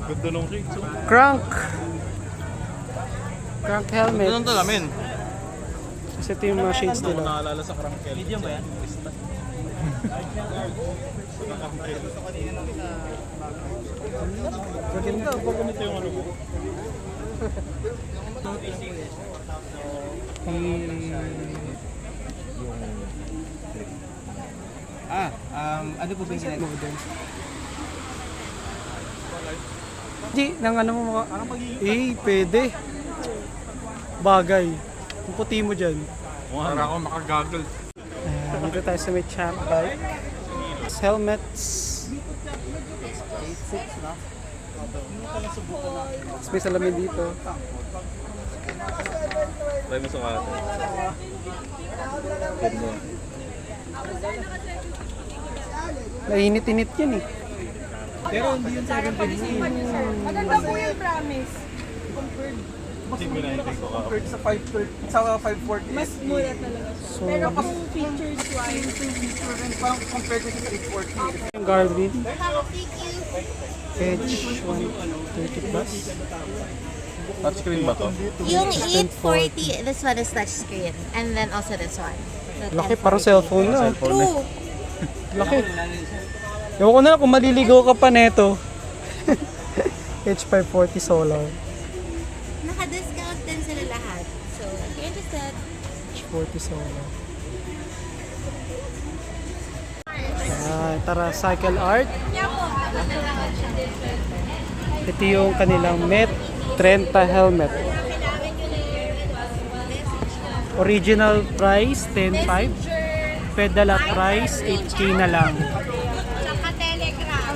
Ganda nung shades. Crank helmet. Ganda nung talamin. Kasi ito yung mga shades Hindi ko nila. naalala sa crank helmet. Medium ba yan? Maganda. Pag ganito yung ano mo. Ano po ba yung ginagawa? Di, nang ano mo mga... pwede. Bagay. Yung puti mo dyan. Para ako makagaggle. Dito tayo sa may champ bike. Helmets. 8.6 na. Tapos may salamin dito. Try mo sa kata. Ganda. Nainit-init yan eh. Pero hindi yun 7.5. Maganda po yung promise. Hindi mo na-intay ko ka. Compared sa 5.30, sa 5.40. Mas mura talaga siya. So, Pero kung features wise, Parang compared to sa 8.40. yung Garmin. Edge 130 plus. Touchscreen ba to? Yung 840, this one is touchscreen. And then also this one. The Laki, 1040. parang cellphone na. True. Laki. Ewan ko na lang kung maliligaw ka pa neto. H540 solar. Naka-discount din sila lahat. So, if you're interested, H40 solar. Tara, cycle art. Ito yung kanilang Met 30 helmet. Original price 10.5. Pedala price 8K na lang. saka Telegram.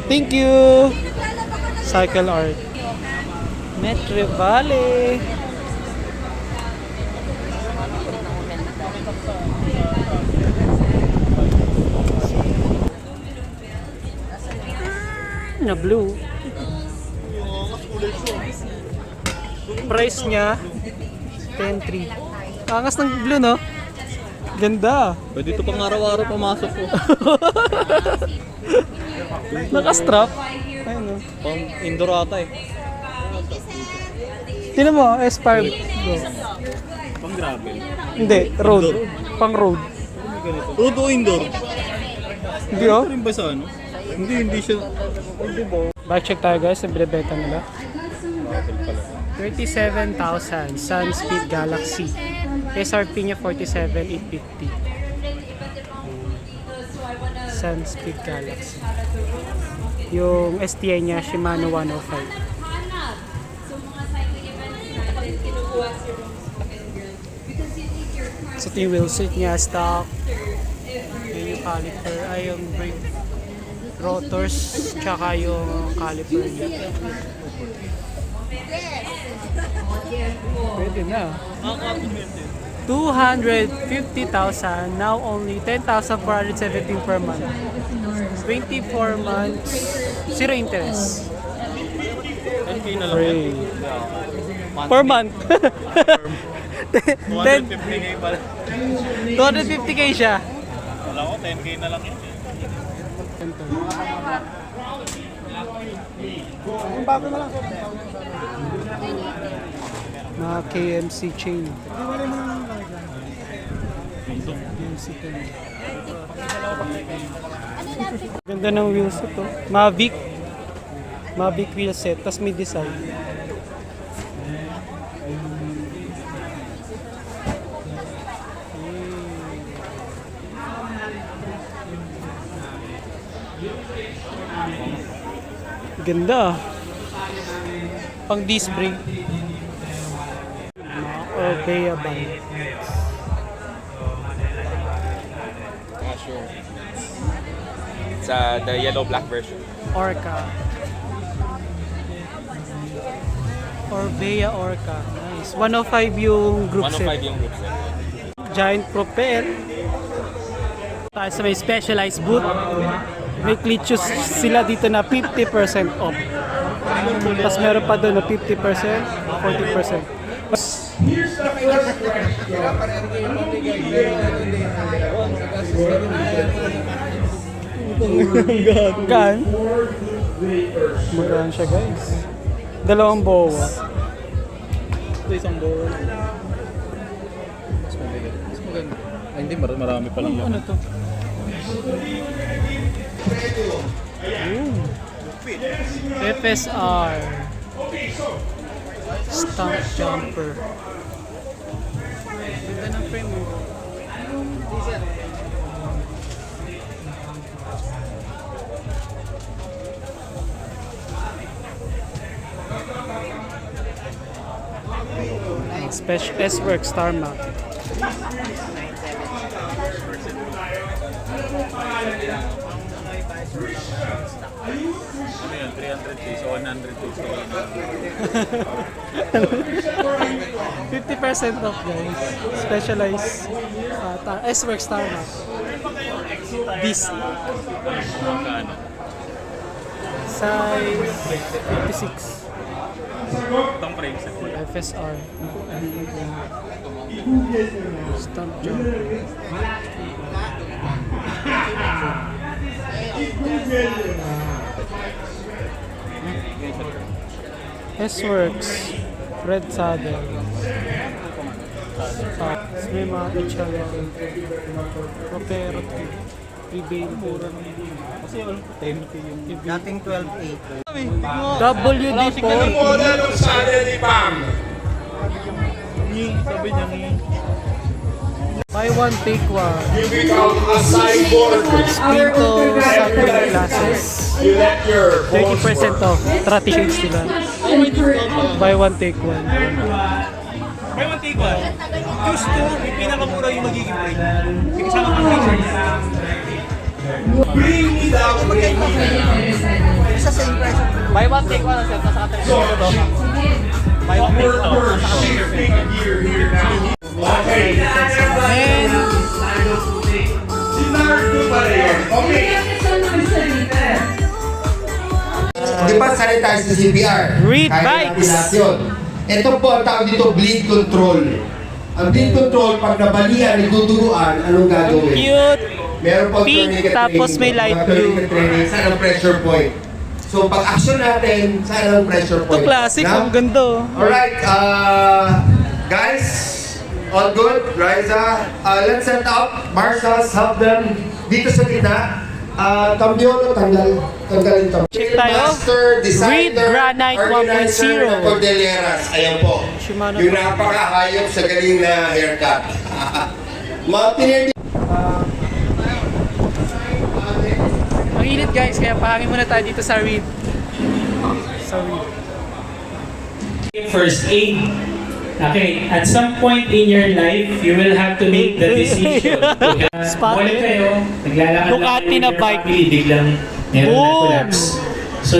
Thank you. Cycle art. Metre Valley. Na blue. Price niya 10.3. Angas ng blue, no? Ganda. Pwede ito pang araw-araw pumasok ko. Naka-strap. Ayun, no? Pang indoor ata eh. Tingnan mo, S5. Go. Pang gravel. Hindi, road. Pang road. Road o indoor? Hindi, oh. Ito rin ba sa ano? Hindi siya. Bike check tayo, guys. Ang binibenta nila. Gravel pala. 37,000 Sunspeed Galaxy. SRP niya 47,850. Sunspeed Galaxy. Yung STI niya Shimano 105. So ito yung wheelset niya, stock. Yun yung caliper, ay yung brake rotors, tsaka yung caliper niya. Pwede na. 250,000, now only 10,417 per month. 24 months, zero interest. 10K na lang yan. Free. Per month. 250K pala. 250k siya. Wala ko, 10K na lang yan. Mga KMC chain. KMC chain. Ganda ng wheelset to. Mavic. Mavic wheelset. Tapos may design. Ganda. Pang disc brake. Orbea bike. It's the yellow-black version. Orca. Orbea Orca. Nice. 105 yung group 105 set. yung group set. Giant Propel. Tayo sa may specialized boot. May klitschus sila dito na 50% off. Tapos meron pa doon na 50%, 40%. Gan? Magkano siya guys? Dalawang bowa. Ito isang bowl. Mas mabigat. Mas maganda. Ay, hindi, marami pa lang yan. Ano to? FSR Stump Jumper. Ganda ng frame mo. Special S-Work Star Mount. Ano yan? 300 peso, 100 peso. 50% off guys. Specialized S-Work Star Mount. This Magkano? size 56. Itong frame set. FSR. Stump Jumper. S-Works. Red Saddle. May mga kutsara. Ropero. Prevail. Mura naman. Kasi 10k yung Dating 12.8. WD-40. sabi niya ni Buy one, take one. You become a cyborg. Pinto cycling classes. You let your 30% off. Trati shades nila. Buy one, take one. May one take one. Choose to, yung pinakamura yung magiging break. Kasama kang features. bring me down. Sa same price. Buy one, take one. Buy one, take We're shifting gear here now. Okay. And Sinardo pa rin. Okay. Di ba sanitize sa CPR? Read Kaya bikes. natin lahat yun. Ito po ang tawag dito, bleed control. Ang bleed control, pag nabalian, nagduduruan, anong gagawin? cute. Meron po Pink, tourniquet tapos may light mga blue. tourniquet training, saan ang pressure point? So pag action natin, saan ang pressure Ito point? classic. Na? Ang ganda. Alright, guys, all good, Riza. Let's set up. Marshals, help them dito sa gitna. Cambio, tanggalin to. Check tayo. Master, Reed designer, Granite organizer 1.0. ng Cordilleras. Ayan po. Shimano Yung po. napakahayop sa galing na haircut. Mga pinili. Ang init guys, kaya pahangin muna tayo dito sa Reed. Sa Reed. First aid. Okay, at some point in your life, you will have to make the decision. Spot Muli it. kayo, naglalakad Ducati kayo na with your bike. family, biglang meron na Boom! collapse. So,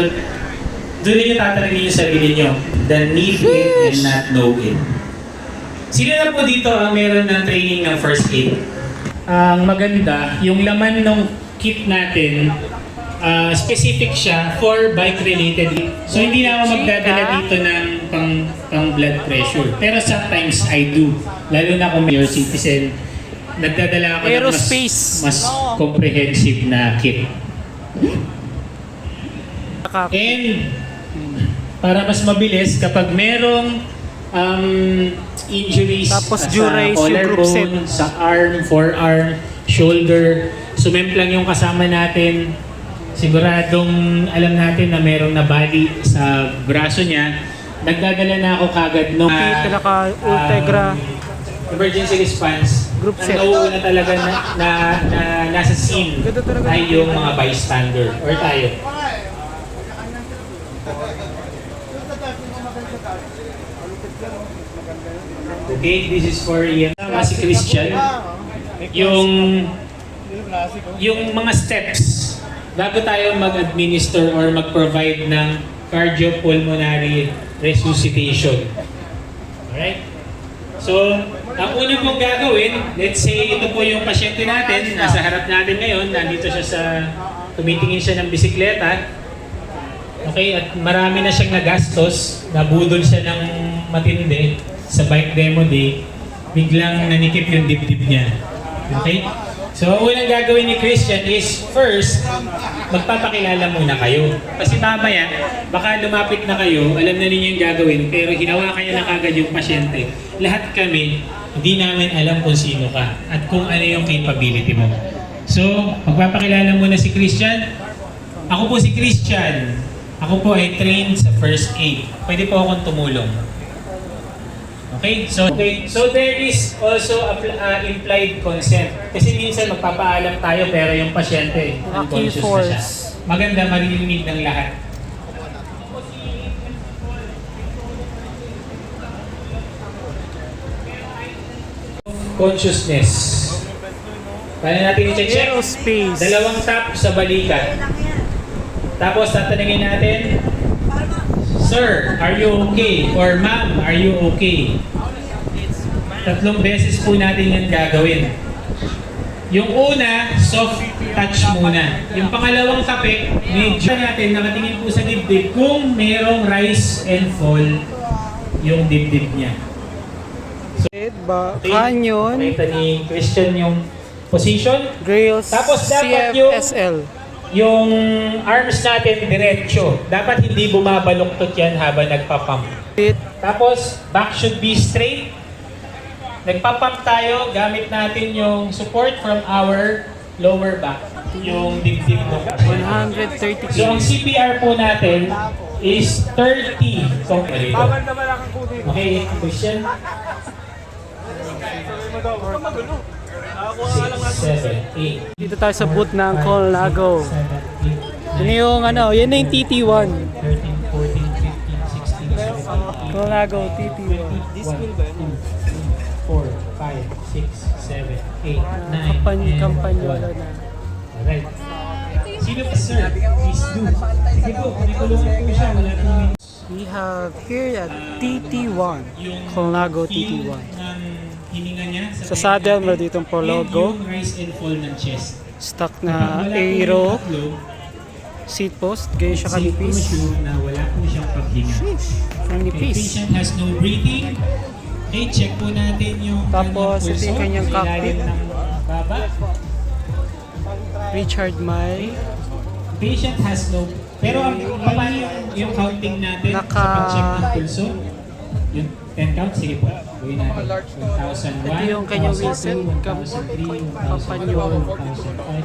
doon ninyo tatanungin yung sarili nyo, the need it and not know it. Sino na po dito ang meron ng training ng first aid? Ang maganda, yung laman ng kit natin, specific siya for bike related. So hindi na ako magdadala dito ng pang blood pressure. Pero sometimes I do. Lalo na kung you're citizen, nagdadala ako ng Aerospace. mas comprehensive na kit. Nakaka- And para mas mabilis kapag merong injuries Tapos sa Dura-Ace yung group set. collarbone, sa arm, forearm, shoulder, sumemplang yung kasama natin, siguradong alam natin na merong nabali sa braso niya, nagdadala na ako kagad nung Pinaka Ultegra. emergency response. Group set. Ang nauuna talaga na nasa scene Ganda talaga. ay yung mga bystander or tayo. Okay, this is for Ian. Si Christian. Yung mga steps bago tayo mag-administer or mag-provide ng cardiopulmonary resuscitation. Alright? So, ang una pong gagawin, let's say ito po yung pasyente natin, nasa harap natin ngayon, nandito siya tumitingin siya ng bisikleta. Okay, at marami na siyang nagastos, nabudol siya ng matindi sa bike demo day, biglang nanikip yung dibdib niya. Okay? So, ang unang gagawin ni Christian is, first, magpapakilala muna kayo. Kasi mamaya, baka lumapit na kayo, alam na ninyo yung gagawin, pero hinawakan niya na kagad yung pasyente. Lahat kami, hindi namin alam kung sino ka at kung ano yung capability mo. So, magpapakilala muna si Christian. Ako po si Christian. Ako po ay trained sa first aid. Pwede po akong tumulong. Okay, so there is also implied consent. Kasi minsan magpapaalam tayo pero yung pasyente unconscious na siya. Maganda maririnig ng lahat. Consciousness. Paano natin i-check? Aerospace. Dalawang tap sa balikat. Tapos tatanungin natin, Sir, are you okay? Or Ma'am, are you okay? 3 beses po natin yan gagawin. Yung una, soft touch muna. Yung pangalawang tape, medyo natin nakatingin po sa dibdib kung merong rise and fall yung dibdib niya. Canyon, Nakita ni Christian yung position. Grails, Tapos dapat yung CFSL. yung arms natin diretso. Dapat hindi bumabaluktot yan habang nagpapump. Tapos, back should be straight. Nagpapump tayo, gamit natin yung support from our lower back. Yung dibdib ng 130 So, ang CPR po natin is 30. Okay, Christian? 6, 7, 8. Dito tayo sa booth ng Colnago. Yun yung ano, yan na yung TT1. 13, 14, 15, 16, 17, Colnago TT1. 4, 5, 6, 7, 8, 9, Kampanyola na. Alright. Sino pa, sir? Please do. Sige po, tulungan po siya. Wala po We have here at TT1. yung Colnago feel TT1. ng hininga niya Sa saddle, meron ditong and logo. yung rise and fall ng chest. Stock Kapag na wala po yung aero, tatlo, seat post, ganyan siya safe po kanipis. siya na wala po siyang paghinga. Ang Okay, nipis. patient has no breathing. Okay, check po natin yung Tapos, kanyang ito yung pulso kanyang sa ilalim cockpit. ng baba. Richard May. Patient has no... Pero paano yung counting natin sa pag-check ng pulso? Yung 10 count? Sige po. Gawin natin. 1001, Ito yung kanyang 1002, whistle. 1003, 1004, 1005,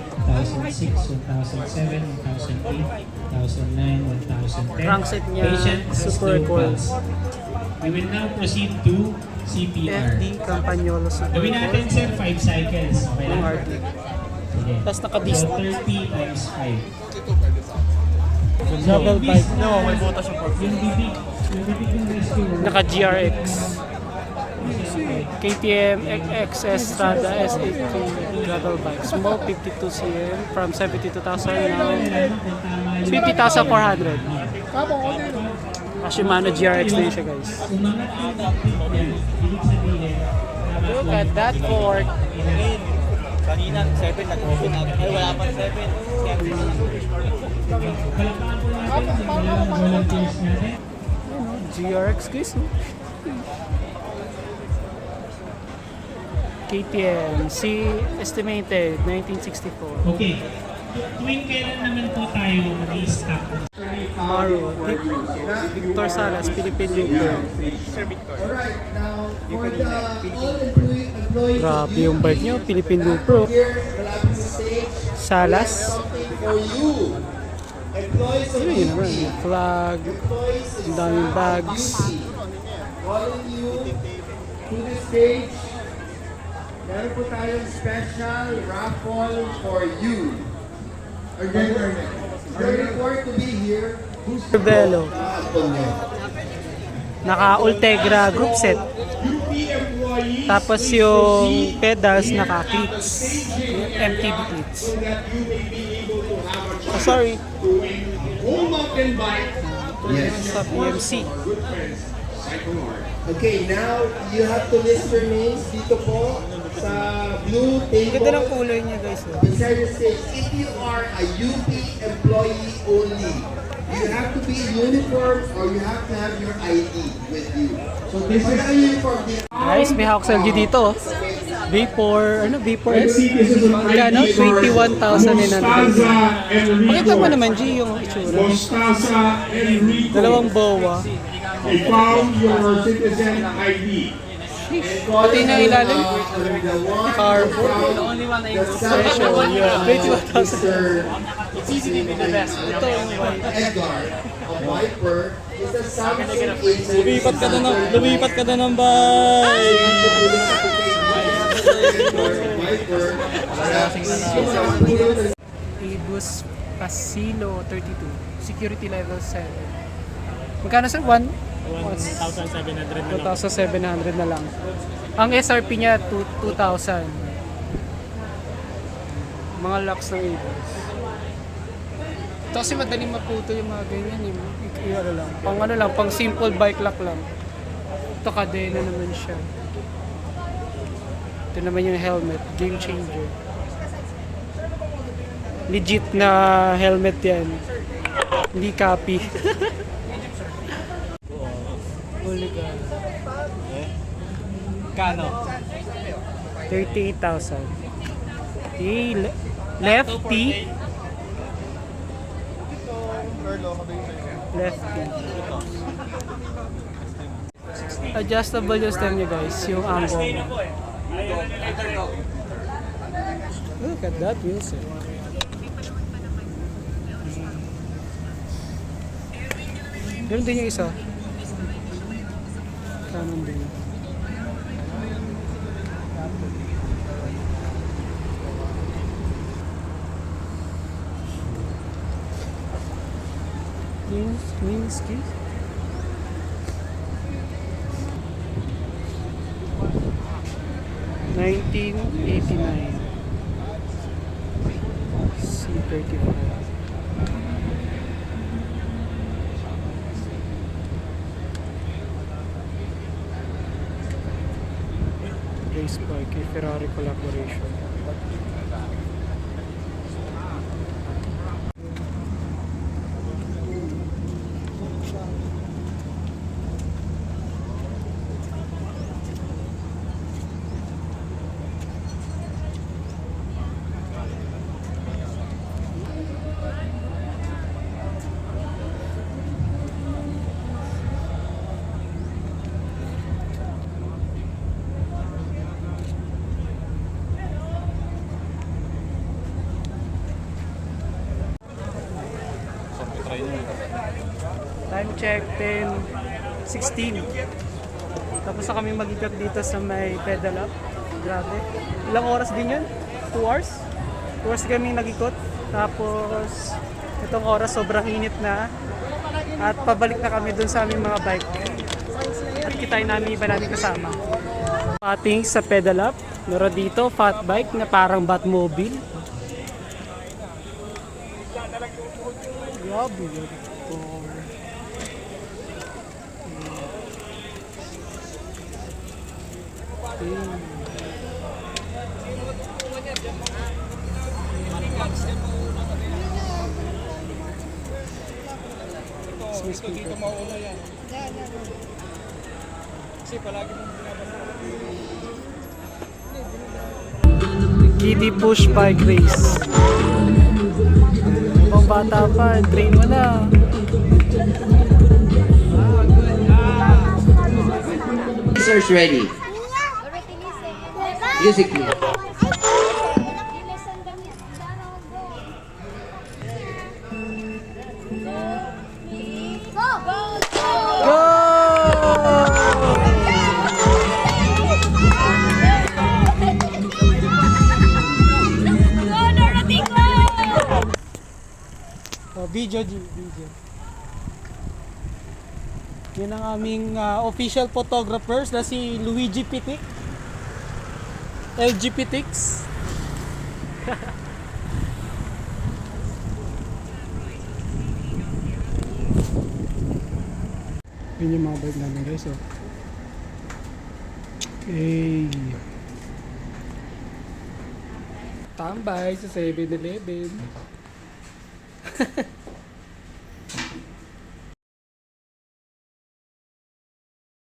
1006, 1007, 1008, 1009, 1010. Rank set niya, Patient has super no cool. pulse. We will now proceed to CPR. FD Campagnolo Super Gawin natin, sir, 5 cycles. Okay Yung lang. RD. Sige. Tapos naka-disc. So, 30 times 5. Double bike. No, may butas yung port. Yung bibig ng rescue. Naka GRX. KTM XS Strada S8K gravel bike. Small 52 cm from 72,000 now 50,400. Shimano GRX na yun siya, guys. Umangat yung dibdib niya. Ibig sabihin, Look at that fork. Kanina, 7 nag-open out. Ay, wala pang 7. palakpakan po natin yung dalawang volunteers natin. GRX, guys. No? KTM, C estimated 1964. Okay. Tuwing kailan naman po tayo mag-i-stop? Maru, Victor Salas, Philippine Looper. Alright, now for the all employees Grabe yung bike nyo, Philippine Looper. here, malapit sa stage, Salas. for you. Employees of Yun naman, UP, flag, employees of ang daming bags. calling you to the stage. Meron po tayong special raffle for you. Again, you're required to be here. Who's the Belo. Naka Ultegra group set. Tapos yung pedals naka cleats. Yung MTB cleats. Oh, sorry. Whole mountain bike. Yes. Sa PMC. Okay, now you have to list your names dito po sa blue table. Ganda ng kulay niya, guys. Beside the stage. If you are a UP employee only, you have to be in uniform or you have to have your ID with you. So this is a uniform. Guys, may hawak sa LG dito. Oh. Vapor, ano, Vapor? Let's see, this is an Magkano? ID for 21,900. Mostaza Enrico. Pakita mo naman, G, yung itsura. Mostaza Enrico. Dalawang bowa. We found your citizen ID. Pati na ilalim. Carbo. Special, yeah. 21,000. It's easy to be the best. Ito yung white. Edgar, a Viper, is a Samsung Lumipat ka na ng bike! Ibus Pasilo 32. Security level 7. Magkano sir? 1,700 na lang. Ang SRP niya 2,000. Mga locks ng Ibus. Ito kasi madaling maputo yung mga ganyan. Ano lang. Pang ano lang, pang simple bike lock lang. Ito kadena naman siya. Ito naman yung helmet, game changer. Legit na helmet yan. Hindi copy. Hooligan. Kano? 38,000. Lefty. Lefty. Adjustable yung stem niya guys, yung angle. Look at that Wilson. Ganun din yung isa. Canon din. Minsky. $1989. C35. Race bike, a Ferrari collaboration. Time check 10:16. Tapos na kami mag-ikot dito sa may pedal up. Grabe. Ilang oras din yun? 2 hours? 2 hours kami nag-ikot. Tapos itong oras sobrang init na. At pabalik na kami dun sa aming mga bike. At kitain namin iba namin kasama. Ating sa pedal up. Meron dito fat bike na parang Batmobile. Grabe. Dito mauna yan. Kasi palagi mong Kitty Push Bike Race. Ibang bata pa, train mo na. Search ready. Music please. Video. Yan ang aming official photographers na si Luigi Pitik. LG Pitix. Yun yung mga bike namin guys. Oh. Hey. Tambay sa 7-Eleven.